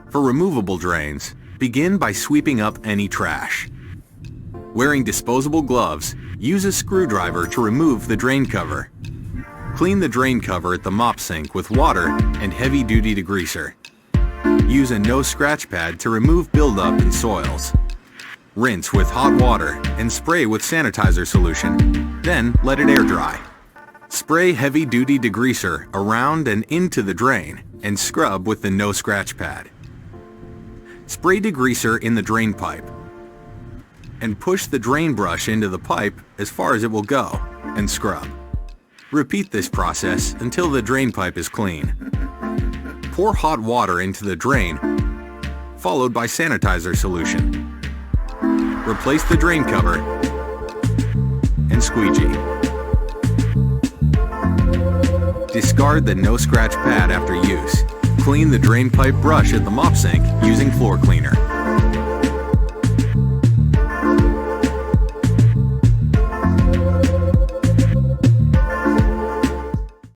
For removable drains, begin by sweeping up any trash. Wearing disposable gloves, use a screwdriver to remove the drain cover. Clean the drain cover at the mop sink with water and heavy-duty degreaser. Use a no-scratch pad to remove buildup and soils. Rinse with hot water and spray with sanitizer solution. Then let it air dry. Spray heavy-duty degreaser around and into the drain and scrub with the no-scratch pad. Spray degreaser in the drain pipe and push the drain brush into the pipe as far as it will go and scrub. Repeat this process until the drain pipe is clean. Pour hot water into the drain, followed by sanitizer solution. Replace the drain cover and squeegee. Discard the no-scratch pad after use. Clean the drain pipe brush at the mop sink using floor cleaner.